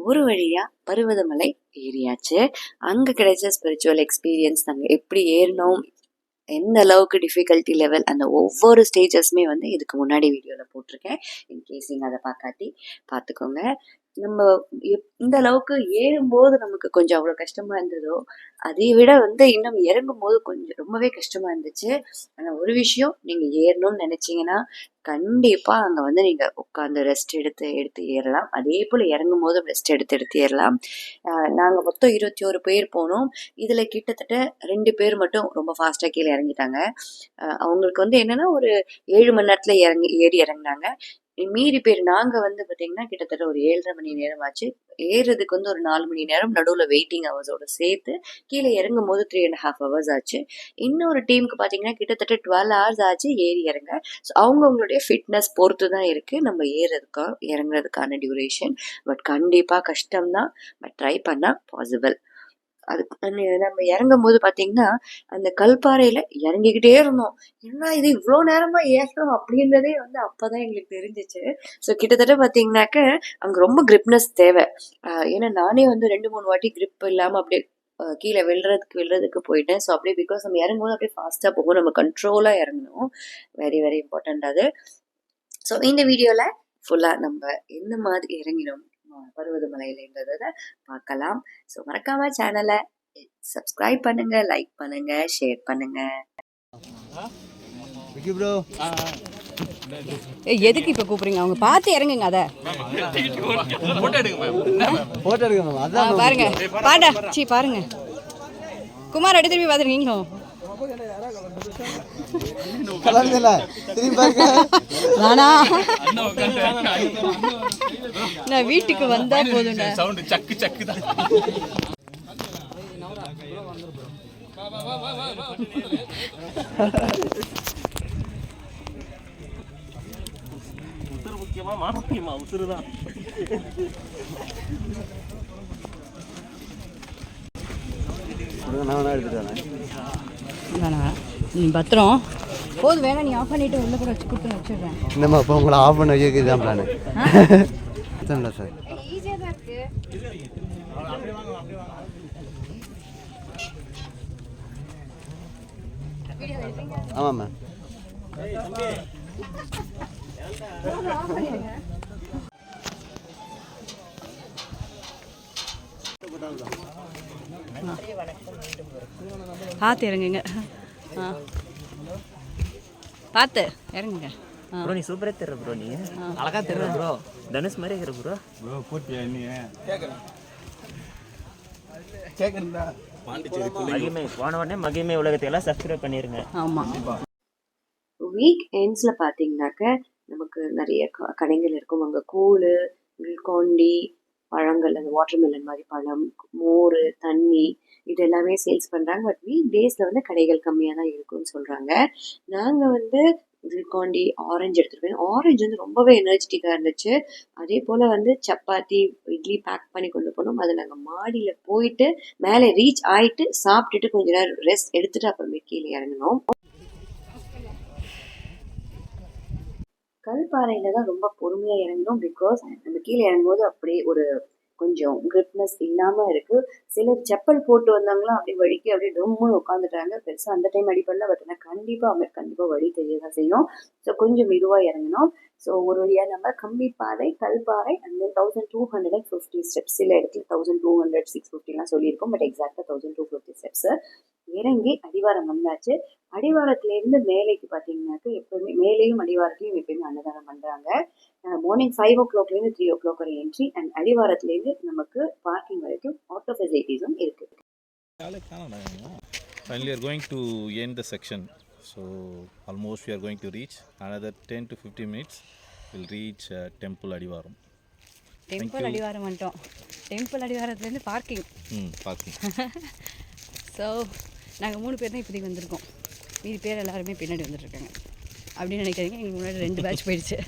ஒரு வழியா பருவதமலை ஏறியாச்சு. அங்க கிடைச்ச ஸ்பிரிச்சுவல் எக்ஸ்பீரியன்ஸ், நாங்க எப்படி ஏறினோம், எந்த அளவுக்கு டிஃபிகல்ட்டி லெவல், அந்த ஒவ்வொரு ஸ்டேஜஸுமே வந்து இதுக்கு முன்னாடி வீடியோவில் போட்டிருக்கேன். இன்கேஸ் நீங்கள் அதை பார்த்துக்கோங்க. நம்ம இந்த அளவுக்கு ஏறும்போது நமக்கு கொஞ்சம் அவ்வளோ கஷ்டமா இருந்ததோ, அதை விட வந்து இன்னும் இறங்கும் போது கொஞ்சம் ரொம்பவே கஷ்டமா இருந்துச்சு. ஆனால் ஒரு விஷயம், நீங்கள் ஏறணும்னு நினைச்சீங்கன்னா கண்டிப்பாக அங்கே வந்து நீங்கள் உட்காந்து ரெஸ்ட் எடுத்து ஏறலாம். அதே போல் இறங்கும் போதும் ரெஸ்ட் எடுத்து ஏறலாம். நாங்கள் மொத்தம் 21 பேர் போனோம். இதில் கிட்டத்தட்ட 2 பேர் மட்டும் ரொம்ப ஃபாஸ்ட்டாக கீழே இறங்கிட்டாங்க. அவங்களுக்கு வந்து என்னென்னா ஒரு 7 மணி நேரத்தில் ஏறி இறங்கினாங்க. மீறி பேர் நாங்கள் வந்து பார்த்தீங்கன்னா கிட்டத்தட்ட ஒரு 7.5 மணி நேரம் ஆச்சு. ஏறுறதுக்கு வந்து ஒரு 4 மணி நேரம், நடுவில் வெயிட்டிங் ஹவர்ஸோடு சேர்த்து கீழே இறங்கும் போது 3.5 ஹவர்ஸ் ஆச்சு. இன்னொரு டீமுக்கு பார்த்தீங்கன்னா கிட்டத்தட்ட 12 ஹவர்ஸ் ஆச்சு ஏறி இறங்க. ஸோ அவங்கவுங்களுடைய ஃபிட்னஸ் பொறுத்து தான் இருக்குது நம்ம இறங்குறதுக்கான டியூரேஷன். பட் கண்டிப்பாக கஷ்டம்தான், பட் ட்ரை பண்ணால் பாசிபிள். அதுக்கு நம்ம இறங்கும் போது பார்த்தீங்கன்னா அந்த கல்பாறையில் இறங்கிக்கிட்டே இருந்தோம். ஏன்னா இது இவ்வளோ நேரமாக ஏறணும் அப்படின்றதே வந்து அப்போதான் எங்களுக்கு தெரிஞ்சிச்சு. ஸோ கிட்டத்தட்ட பார்த்தீங்கன்னாக்க அங்கே ரொம்ப கிரிப்னஸ் தேவை. ஏன்னா நானே வந்து 2-3 வாட்டி கிரிப் இல்லாமல் அப்படியே கீழே விழுறதுக்கு போயிட்டேன். ஸோ அப்படியே பிகாஸ் நம்ம இறங்கும்போது அப்படியே ஃபாஸ்ட்டாக போகும், நம்ம கண்ட்ரோலாக இறங்கணும். வெரி வெரி இம்பார்ட்டண்ட் அது. ஸோ இந்த வீடியோவில் ஃபுல்லாக நம்ம எந்த மாதிரி இறங்கினோம் பருவதமலையிலன்றதை பார்க்கலாம். ஸோ மறக்காம சேனலை சப்ஸ்கிரைப் பண்ணுங்க, லைக் பண்ணுங்க, ஷேர் பண்ணுங்க. எதுக்கு இப்ப கூப்பிடுறீங்க? அவங்க பார்த்து இறங்குங்க. அதை பாருங்க, பாருங்க. குமார் அடி திரும்பி பார்த்துருக்கீங்களோ? நான் வீட்டுக்கு வந்தா போதும். நீ பத்திரம் போது வேணா, நீ ஆஃப் பண்ணிட்டு உள்ள கூட வச்சு கொடுத்து வச்சிடுறேன். என்னம்மா இப்போ உங்களை ஆஃப் பண்ண வைக்கிறது தான் பிளானு. இல்லை சார், ஈஸியாக தான் இருக்கு. ஆமாம் மேம். பார்த்து இறங்குங்க. பார்த்து இறங்குங்க. ப்ரோ நீ சூப்பரா தெரியற ப்ரோ, நீ அழகா தெரியற ப்ரோ, தனுஷ் மாதிரி இருக்கிற ப்ரோ. ப்ரோ போட்டியா நீ கேக்குறடா பாண்டிச்சேரி மகிமை போன உடனே மகிமை உலகத்தை எல்லாம் சப்ஸ்கிரைப் பண்ணிருங்க. ஆமா, வீக் எண்ட்ஸில் பார்த்தீங்கன்னாக்க நமக்கு நிறைய கடைகள் இருக்கும். அங்கே கூழ், குல்கோண்டி, பழங்கள், அந்த வாட்டர்மெலன் மாதிரி பழம், மோர், தண்ணி, இது எல்லாமே சேல்ஸ் பண்ணுறாங்க. பட் வீக் டேஸில் வந்து கடைகள் கம்மியாக தான் இருக்கும்னு சொல்கிறாங்க. நாங்கள் வந்து குல்கோண்டி, ஆரஞ்சு எடுத்துகிட்டு போய், ஆரஞ்சு வந்து ரொம்பவே எனர்ஜெட்டிக்காக இருந்துச்சு. அதே போல் வந்து சப்பாத்தி, இட்லி பேக் பண்ணி கொண்டு போனோம். அதை நாங்கள் மாடியில் போயிட்டு மேலே ரீச் ஆகிட்டு சாப்பிட்டுட்டு கொஞ்ச நேரம் ரெஸ்ட் எடுத்துகிட்டு அப்புறமே கீழே இறங்கினோம். கல்பாறையில் தான் ரொம்ப பொறுமையாக இறங்கணும். பிகாஸ் நம்ம கீழே இறங்கும்போது அப்படியே ஒரு கொஞ்சம் கிரிப்னஸ் இல்லாமல் இருக்குது. சிலர் செப்பல் போட்டு வந்தாங்களா அப்படியே வழிக்கு அப்படியே டொம்முன்னு உட்காந்துட்டாங்க. பெருசாக அந்த டைம் அடிப்படல. பட் ஆனால் கண்டிப்பாக வழி தெரிய தான் செய்யும். ஸோ கொஞ்சம் மெதுவாக இறங்கணும். ஸோ ஒரு வழியாக நம்ம கம்பிப்பாறை, கல்பாறை, அந்த 1250 ஸ்டெப்ஸ், சில இடத்துல 1200, 650 சொல்லியிருக்கோம். பட் எக்ஸாக்டாக 1250 ஸ்டெப்ஸு இறங்கி அடிவாரம் வந்தாச்சு. அடிவாரத்துலேருந்து மேலேக்கு பார்த்தீங்கன்னாக்க எப்பவுமே மேலேயும் அடிவாரத்துலையும் எப்பயுமே அன்னதானம் பண்ணுறாங்க. மார்னிங் 5 o'clockலேருந்து 3 o'clock வரை என்ட்ரி. அண்ட் அடிவாரத்துலேருந்து நமக்கு பார்க்கிங் வரைக்கும் ஆட்டோ ஃபெசிலிட்டிஸும் இருக்குது. Finally, we are going to end the section. So almost we are going to reach another 10 to 15 minutes. We'll reach Temple Adivaram. Temple அடிவாரம் வந்துட்டோம். Temple அடிவாரத்துலேருந்து parking. ஸோ நாங்கள் 3 பேர் தான் இப்போதைக்கு வந்திருக்கோம். மீதி பேர் எல்லாருமே பின்னாடி வந்துட்டுருக்காங்க அப்படின்னு நினைக்காதீங்க. எங்களுக்கு முன்னாடி 2 பேட்ச் போயிடுச்சு.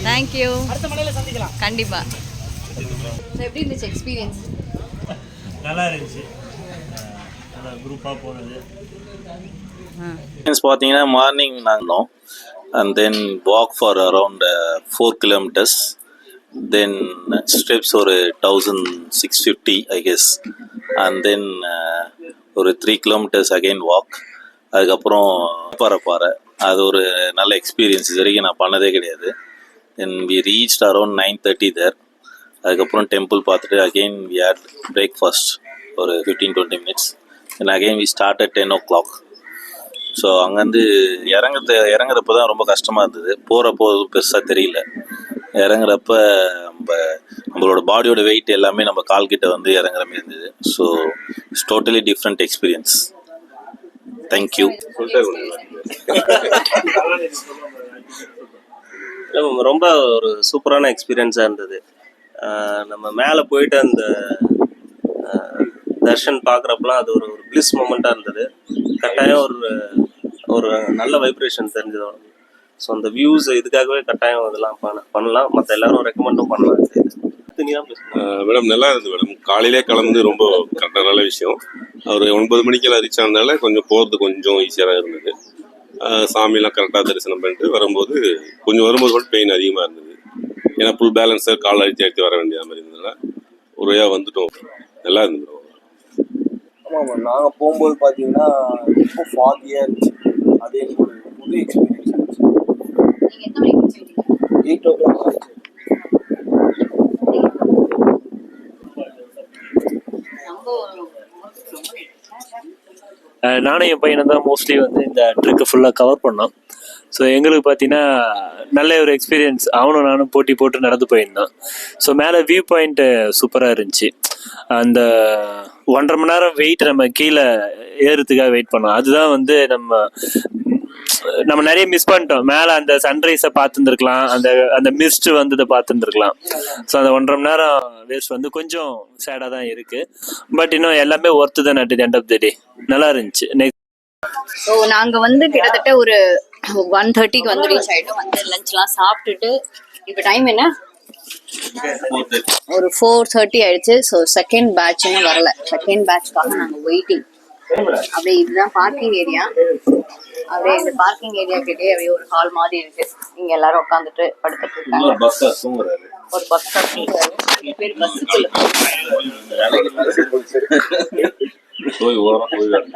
தேங்க்யூ. கண்டிப்பாக. எப்படி இருந்துச்சு எக்ஸ்பீரியன்ஸ்? நல்லா இருந்துச்சு. குரூப்பாக போனது. பார்த்தீங்கன்னா மார்னிங் நாங்கள் and then walk for around 4 kilometers, then steps ஒரு 1650 I guess, and then ஒரு 3 kilometers again walk. அதுக்கப்புறம் பாறை அது ஒரு நல்ல எக்ஸ்பீரியன்ஸ், இது வரைக்கும் நான் பண்ணதே கிடையாது. தென் we reached around 9:30 there. அதுக்கப்புறம் டெம்பிள் பார்த்துட்டு அகெயின் we had breakfast ஒரு 15-20 minutes, and again we started 10 o'clock. So அங்கேருந்து இறங்குறப்ப தான் ரொம்ப கஷ்டமாக இருந்தது. போகிறப்போ பெருசாக தெரியல. இறங்குறப்ப நம்மளோட பாடியோட வெயிட் எல்லாமே நம்ம கால்கிட்ட வந்து இறங்குற மாதிரி இருந்தது. So it's totally different experience. Thank you. ரொம்ப ஒரு சூப்பரான எக்ஸ்பீரியன்ஸாக இருந்தது. நம்ம மேலே போயிட்டு அந்த தர்ஷன் பார்க்குறப்பெல்லாம் அது ஒரு பிளிஸ் மூமெண்ட்டாக இருந்தது. கட்டாயம் ஒரு நல்ல வைப்ரேஷன் தெரிஞ்சதோட. ஸோ அந்த வியூஸ் இதுக்காகவே கட்டாயம் இதெல்லாம் பண்ணலாம். மற்ற எல்லாரும் ரெக்கமெண்டும் பண்ணலாம். மேடம் நல்லா இருந்தது மேடம். காலையிலே கிளம்புது ரொம்ப கரெக்டாக நல்ல விஷயம். அவர் 9 மணிக்கெல்லாம் ரீச் ஆனதுனால கொஞ்சம் போகிறது கொஞ்சம் ஈஸியாக தான் இருந்தது. சாமியெல்லாம் கரெக்டாக தரிசனம் பண்ணிட்டு வரும்போது கூட பெயின் அதிகமாக இருந்தது. ஏன்னா ஃபுல் பேலன்ஸாக கால் அழுத்தி வர வேண்டிய மாதிரி இருந்ததுனால ஒரு வழியாக வந்துட்டோம். நல்லா இருந்தது. ஆமாம், நாங்கள் போகும்போது பார்த்தீங்கன்னா ரொம்ப ஃபாகியாக இருந்துச்சு. அது எனக்கு ஒரு புது எக்ஸ்பீரியன்ஸ் இருந்துச்சு. 8 o'clock ஆச்சு. நானும் என் பையனை தான் மோஸ்ட்லி வந்து இந்த ட்ரிக்கை ஃபுல்லாக கவர் பண்ணோம். ஸோ எங்களுக்கு பார்த்தீங்கன்னா நல்ல ஒரு எக்ஸ்பீரியன்ஸ். அவனும் நானும் போட்டி போட்டு நடந்து போயிருந்தோம். ஸோ மேலே வியூ பாயிண்ட்டு சூப்பராக இருந்துச்சு. அந்த 1.5 மணி நேரம் வெயிட் நம்ம கீழே ஏறுறதுக்காக வெயிட் பண்ணோம். அதுதான் வந்து நம்ம நிறைய மிஸ் பண்ணிட்டோம். மேலே அந்த சன்ரைஸை பார்த்துருந்துருக்கலாம், அந்த மிஸ்ட் வந்ததை பார்த்துருந்துருக்கலாம். ஸோ அந்த 1.5 மணி நேரம் வேஸ்ட் வந்து கொஞ்சம் சேடாக தான் இருக்குது. பட் இன்னும் எல்லாமே ஒர்த்து தான். At the end of the day நல்லா இருந்துச்சு. ஸோ நாங்கள் வந்து கிட்டத்தட்ட ஒரு 1:30க்கு வந்து ரீச் ஆகிட்டோம். வந்து லஞ்ச்லாம் சாப்பிட்டுட்டு இப்போ டைம் என்ன, ஒரு 4:30 ஆயிடுச்சு. ஸோ செகண்ட் பேட்ச் இன்னும் வரல. செகண்ட் பேட்ச்க்காக நாங்கள் வெயிட்டிங். அப்படியே இதுதான் பார்க்கிங் ஏரியா. அப்படியே இந்த பார்க்கிங் ஏரியா கிட்டே அப்படியே ஒரு ஹால் மாதிரி இருக்கு. இங்க எல்லாரும் உட்காந்துட்டு படுத்துட்டு இருக்காங்க. ஒரு பஸ் பேர் பஸ்ஸுக்குள்ள.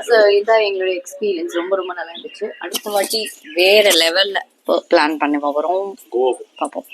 ஸோ இதான் எங்களுடைய எக்ஸ்பீரியன்ஸ். ரொம்ப ரொம்ப நல்லா இருந்துச்சு. அடுத்த வாட்டி வேற லெவல்ல பிளான் பண்ணி போகிறோம். பார்ப்போம்.